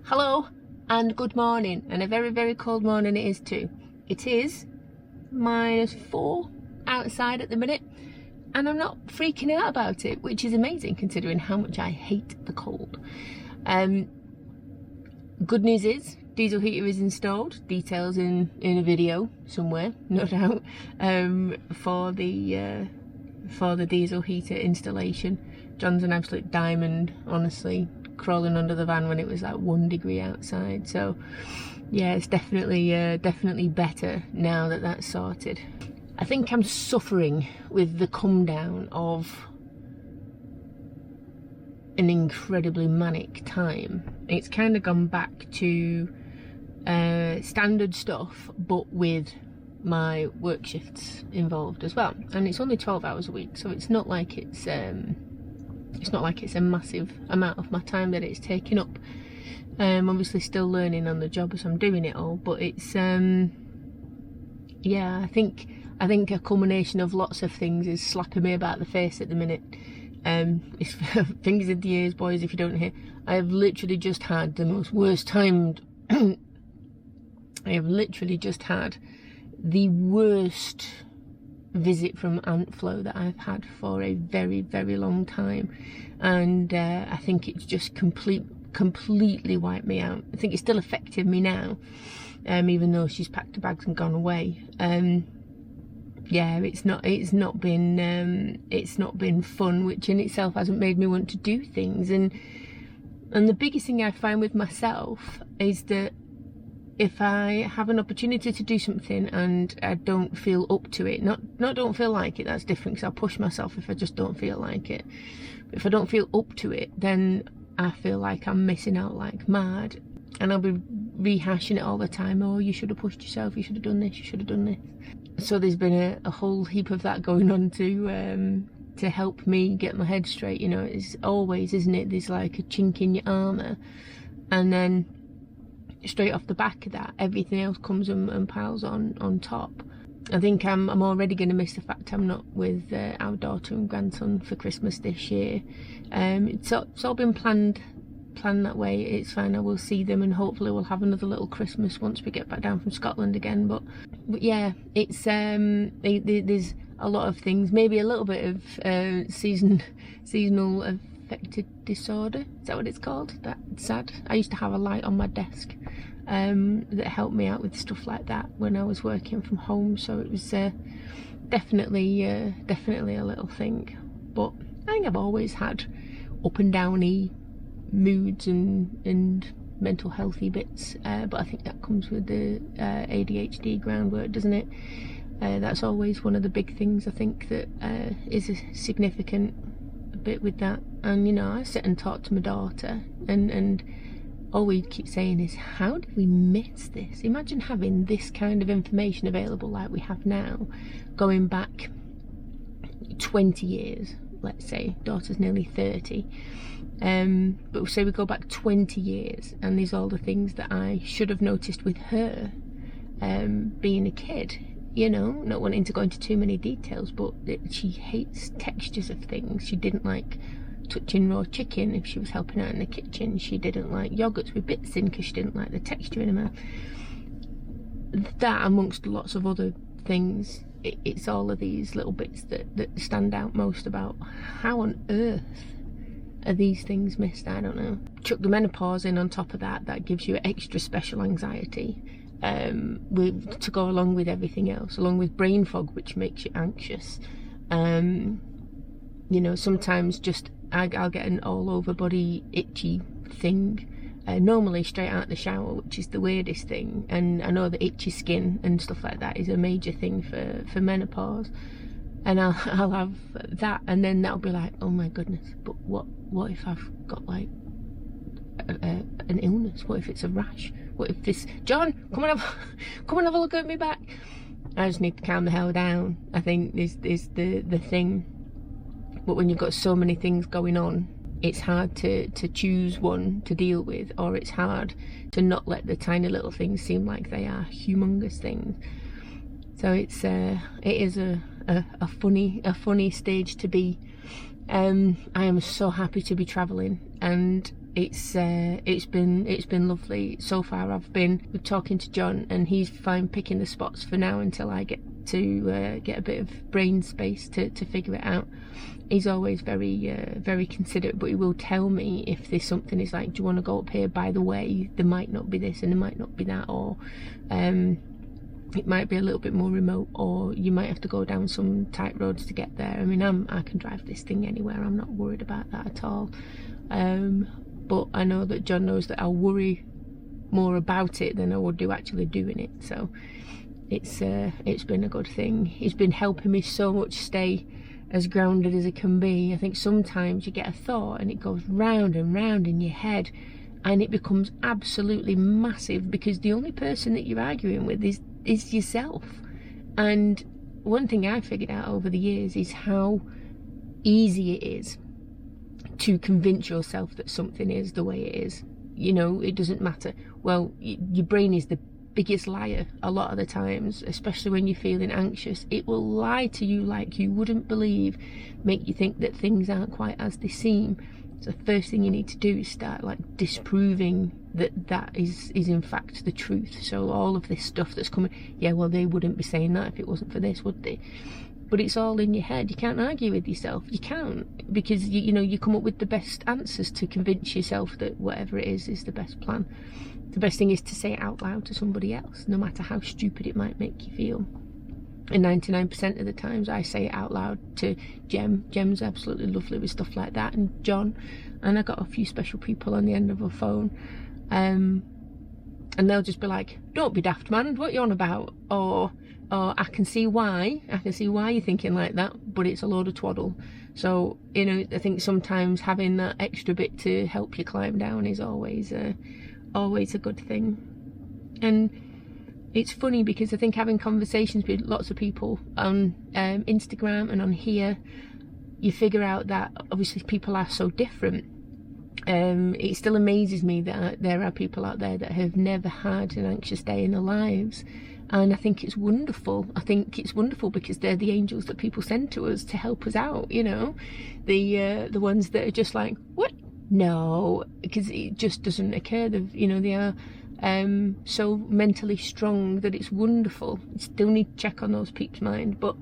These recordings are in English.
Hello and good morning, and a very, very cold morning it is too. It is -4 outside at the minute, and I'm not freaking out about it, which is amazing considering how much I hate the cold. Good news is diesel heater is installed. Details in a video somewhere, no doubt, for the diesel heater installation. John's an absolute diamond, honestly, crawling under the van when it was like 1 degree outside. So yeah, it's definitely better now that that's sorted. I think I'm suffering with the come down of an incredibly manic time. It's kind of gone back to standard stuff, but with my work shifts involved as well. And it's only 12 hours a week, so it's not like it's a massive amount of my time that it's taking up. Obviously still learning on the job as I'm doing it all, but it's yeah, I think a culmination of lots of things is slapping me about the face at the minute. It's fingers in the ears, boys, if you don't hear. I have literally just had the most worst timed I have literally just had the worst visit from ant flu that I've had for a very, very long time, and I think it's just completely wiped me out. I think it's still affecting me now, even though she's packed her bags and gone away. Yeah, it's not been fun, which in itself hasn't made me want to do things. And the biggest thing I find with myself is that if I have an opportunity to do something and I don't feel up to it, not don't feel like it, that's different, because I'll push myself if I just don't feel like it. But if I don't feel up to it, then I feel like I'm missing out like mad, and I'll be rehashing it all the time. Oh, you should have pushed yourself, you should have done this, you should have done this. So there's been a whole heap of that going on to help me get my head straight. You know, it's always, isn't it, there's like a chink in your armour, and then straight off the back of that, everything else comes and piles on top. I think I'm already going to miss the fact I'm not with our daughter and grandson for Christmas this year. It's all been planned that way. It's fine, I will see them, and hopefully we'll have another little Christmas once we get back down from Scotland again. But yeah, it's there's a lot of things, maybe a little bit of seasonal affective disorder, is that what it's called? That's sad. I used to have a light on my desk that helped me out with stuff like that when I was working from home, so it was definitely a little thing. But I think I've always had up and downy moods and mental healthy bits, but I think that comes with the ADHD groundwork, doesn't it? That's always one of the big things I think that is a significant bit with that. And you know, I sit and talk to my daughter, and all we keep saying is, how did we miss this? Imagine having this kind of information available like we have now, going back 20 years, let's say. Daughter's nearly 30, but say we go back 20 years, and there's all the things that I should have noticed with her being a kid. You know, not wanting to go into too many details, but she hates textures of things. She didn't like touching raw chicken if she was helping out in the kitchen. She didn't like yogurts with bits in because she didn't like the texture in her mouth. That, amongst lots of other things, it's all of these little bits that stand out most about how on earth are these things missed. I don't know. Chuck the menopause in on top of that, that gives you extra special anxiety. To go along with everything else, along with brain fog, which makes you anxious. You know, sometimes just I'll get an all over body itchy thing, normally straight out the shower, which is the weirdest thing. And I know that itchy skin and stuff like that is a major thing for menopause, and I'll have that, and then that'll be like, oh my goodness, but what if I've got like an illness? What if it's a rash? What if this, John, come and have a look at me back. I just need to calm the hell down, I think, is the thing. But when you've got so many things going on, it's hard to choose one to deal with, or it's hard to not let the tiny little things seem like they are humongous things. So it is a funny stage to be. I am so happy to be travelling, and it's been lovely so far. I've been talking to John, and he's fine picking the spots for now until I get to get a bit of brain space to figure it out. He's always very considerate, but he will tell me if there's something. Is like, do you want to go up here? By the way, there might not be this and there might not be that, or it might be a little bit more remote, or you might have to go down some tight roads to get there. I mean, I can drive this thing anywhere. I'm not worried about that at all. But I know that John knows that I'll worry more about it than I would do actually doing it. So it's been a good thing. He's been helping me so much stay as grounded as it can be. I think sometimes you get a thought and it goes round and round in your head, and it becomes absolutely massive because the only person that you're arguing with is yourself. And one thing I figured out over the years is how easy it is to convince yourself that something is the way it is. You know, it doesn't matter. Well, your brain is the biggest liar a lot of the times, especially when you're feeling anxious. It will lie to you like you wouldn't believe, make you think that things aren't quite as they seem. So the first thing you need to do is start like disproving that is in fact the truth. So all of this stuff that's coming, yeah, well, they wouldn't be saying that if it wasn't for this, would they? But it's all in your head. You can't argue with yourself. You can't, because you know, you come up with the best answers to convince yourself that whatever it is the best plan. The best thing is to say it out loud to somebody else, no matter how stupid it might make you feel. And 99% of the times I say it out loud to Jem. Jem's absolutely lovely with stuff like that, and John, and I got a few special people on the end of a phone, and they'll just be like, don't be daft, man, what are you on about? Or I can see why you're thinking like that, but it's a load of twaddle. So, you know, I think sometimes having that extra bit to help you climb down is always a good thing. And it's funny because I think having conversations with lots of people on Instagram and on here, you figure out that obviously people are so different. It still amazes me that there are people out there that have never had an anxious day in their lives, and I think it's wonderful. I think it's wonderful because they're the angels that people send to us to help us out, you know, the ones that are just like, what? No, because it just doesn't occur. You know, they are so mentally strong that it's wonderful. You still need to check on those peeps' mind, but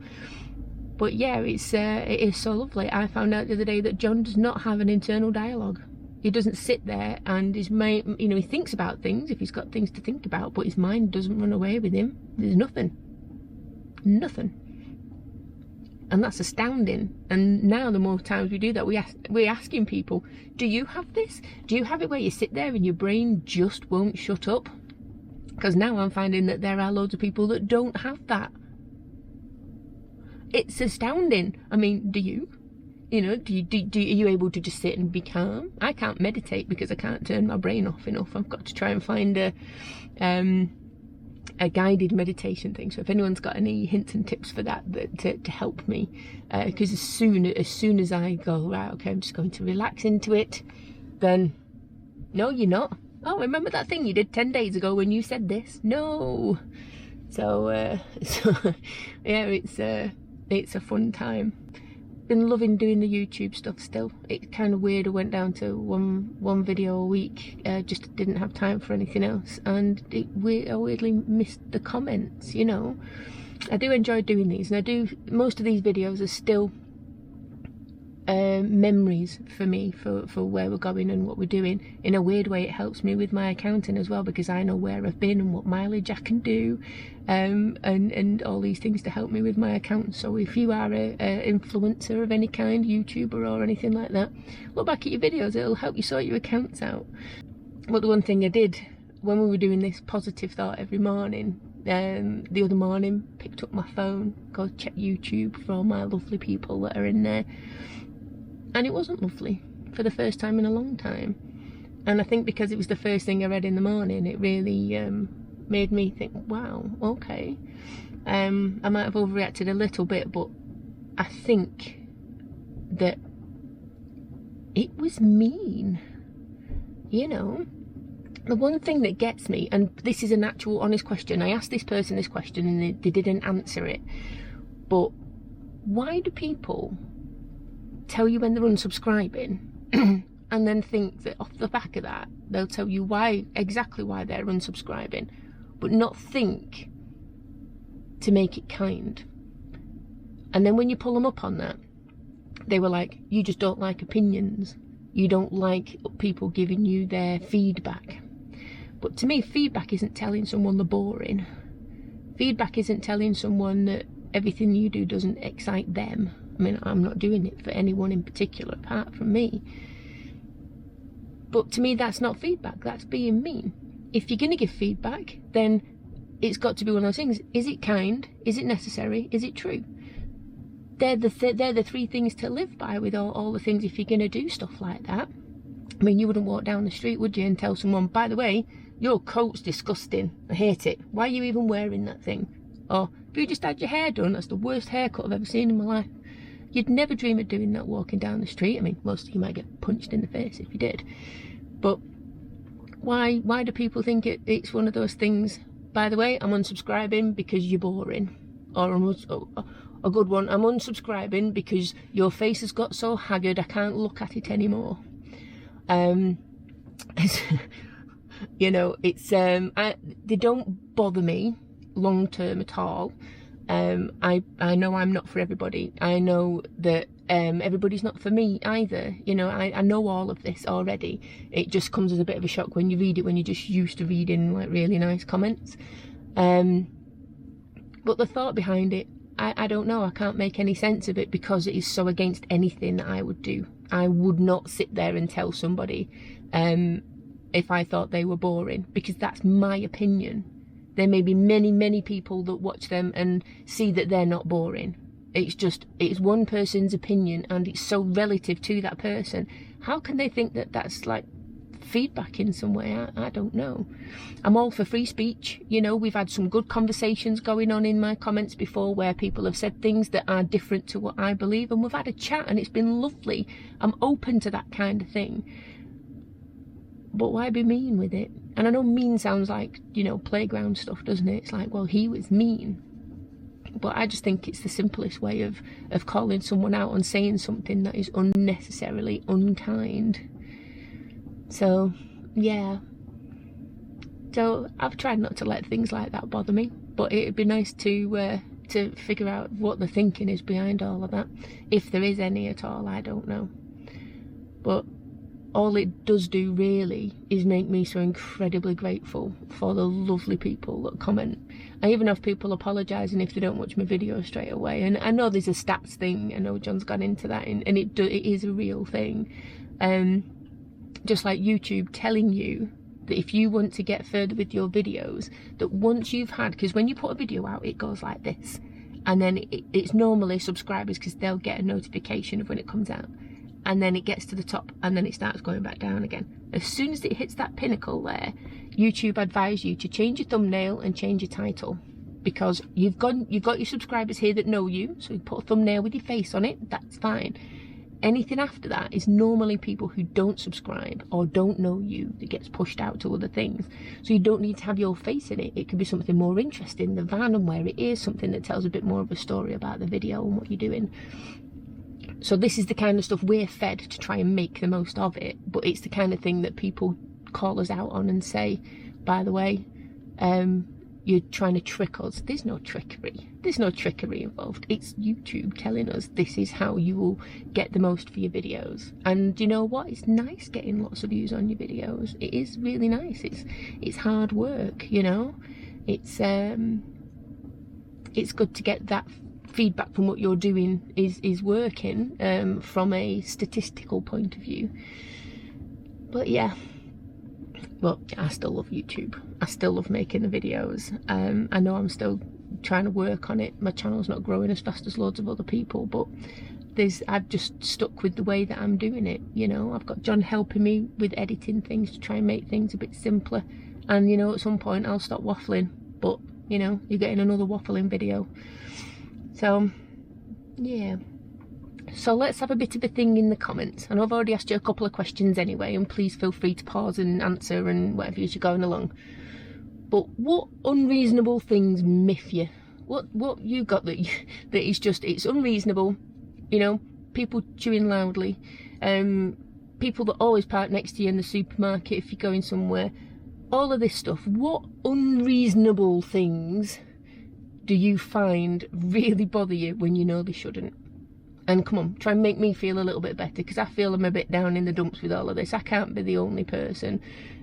yeah, it is so lovely. I found out the other day that John does not have an internal dialogue. He doesn't sit there and his mind, you know, he thinks about things if he's got things to think about, but his mind doesn't run away with him. There's nothing. And that's astounding. And now the more times we do that, we're asking people, do you have this? Do you have it where you sit there and your brain just won't shut up? Because now I'm finding that there are loads of people that don't have that. It's astounding. I mean, do you? You know, are you able to just sit and be calm? I can't meditate because I can't turn my brain off enough. I've got to try and find a guided meditation thing. So if anyone's got any hints and tips for that to help me, because as soon as I go, right, okay, I'm just going to relax into it, then no, you're not. Oh, remember that thing you did 10 days ago when you said this? No. So yeah, it's a fun time. Been loving doing the YouTube stuff still. It's kind of weird. I went down to one video a week, just didn't have time for anything else, and I weirdly missed the comments, you know. I do enjoy doing these, and most of these videos are still memories for me for where we're going and what we're doing. In a weird way, it helps me with my accounting as well, because I know where I've been and what mileage I can do, and all these things to help me with my account. So if you are a influencer of any kind, YouTuber or anything like that, look back at your videos. It'll help you sort your accounts out. But the one thing I did when we were doing this positive thought every morning, the other morning, picked up my phone, go check YouTube for all my lovely people that are in there. And it wasn't lovely for the first time in a long time. And I think because it was the first thing I read in the morning, it really made me think, wow, okay. I might have overreacted a little bit, but I think that it was mean. You know, the one thing that gets me, and this is an actual honest question, I asked this person this question and they didn't answer it, but why do people tell you when they're unsubscribing and then think that off the back of that they'll tell you exactly why they're unsubscribing, but not think to make it kind. And then when you pull them up on that, they were like, you just don't like opinions, you don't like people giving you their feedback. But to me, feedback isn't telling someone they're boring. Feedback isn't telling someone that everything you do doesn't excite them. I mean, I'm not doing it for anyone in particular apart from me. But to me, that's not feedback, that's being mean. If you're going to give feedback, then it's got to be one of those things. Is it kind? Is it necessary? Is it true? They're the three things to live by with all the things if you're going to do stuff like that. I mean, you wouldn't walk down the street, would you, and tell someone, by the way, your coat's disgusting, I hate it, why are you even wearing that thing? Or, have you just had your hair done? That's the worst haircut I've ever seen in my life. You'd never dream of doing that walking down the street. I mean, most of you might get punched in the face if you did. But why do people think it's one of those things, by the way, I'm unsubscribing because you're boring? Or a good one, I'm unsubscribing because your face has got so haggard I can't look at it anymore. You know, it's they don't bother me long term at all. I know I'm not for everybody. I know that everybody's not for me either. You know, I know all of this already. It just comes as a bit of a shock when you read it, when you're just used to reading like really nice comments. But the thought behind it, I don't know. I can't make any sense of it because it is so against anything that I would do. I would not sit there and tell somebody if I thought they were boring, because that's my opinion. There may be many people that watch them and see that they're not boring. It's one person's opinion and it's so relative to that person. How can they think that that's like feedback in some way? I don't know. I'm all for free speech. You know, we've had some good conversations going on in my comments before where people have said things that are different to what I believe, and we've had a chat and it's been lovely. I'm open to that kind of thing. But why be mean with it? And I know mean sounds like, you know, playground stuff, doesn't it? It's like, well, he was mean. But I just think it's the simplest way of calling someone out on saying something that is unnecessarily unkind. So, yeah. So I've tried not to let things like that bother me, but it'd be nice to figure out what the thinking is behind all of that. If there is any at all, I don't know. But all it does do really is make me so incredibly grateful for the lovely people that comment. I even have people apologising if they don't watch my video straight away. And I know there's a stats thing. I know John's gone into that, and it is a real thing. Just like YouTube telling you that if you want to get further with your videos, that once you've had, because when you put a video out, it goes like this. And then it's normally subscribers, because they'll get a notification of when it comes out. And then it gets to the top and then it starts going back down again. As soon as it hits that pinnacle there, YouTube advise you to change your thumbnail and change your title, because you've got your subscribers here that know you, so you put a thumbnail with your face on it, that's fine. Anything after that is normally people who don't subscribe or don't know you that gets pushed out to other things. So you don't need to have your face in it. It could be something more interesting, the van and where it is, something that tells a bit more of a story about the video and what you're doing. So this is the kind of stuff we're fed to try and make the most of it, but it's the kind of thing that people call us out on and say, by the way, you're trying to trick us. There's no trickery. There's no trickery involved. It's YouTube telling us this is how you will get the most for your videos. And you know what? It's nice getting lots of views on your videos. It is really nice. It's hard work, you know. It's good to get that feedback from what you're doing is working from a statistical point of view. But yeah, well, I still love YouTube. I still love making the videos. I know I'm still trying to work on it. My channel's not growing as fast as loads of other people, but I've just stuck with the way that I'm doing it. You know, I've got John helping me with editing things to try and make things a bit simpler. And you know, at some point I'll stop waffling, but you know, you're getting another waffling video. So, yeah. So let's have a bit of a thing in the comments. And I've already asked you a couple of questions anyway, and please feel free to pause and answer and whatever you're going along. But what unreasonable things miff you? What you got that is just, it's unreasonable, you know, people chewing loudly, people that always park next to you in the supermarket if you're going somewhere, all of this stuff. What unreasonable things do you find really bother you when you know they shouldn't? And come on, try and make me feel a little bit better, because I feel I'm a bit down in the dumps with all of this. I can't be the only person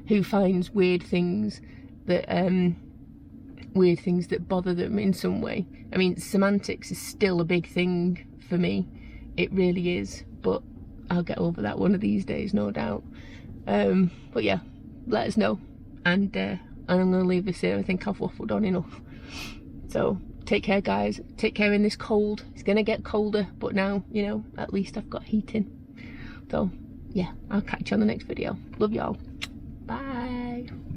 who finds weird things that bother them in some way. I mean, semantics is still a big thing for me. It really is, but I'll get over that one of these days, no doubt. But yeah, let us know. And I'm going to leave this here. I think I've waffled on enough. So take care, guys. Take care in this cold. It's going to get colder, but now, you know, at least I've got heating. So yeah, I'll catch you on the next video. Love y'all.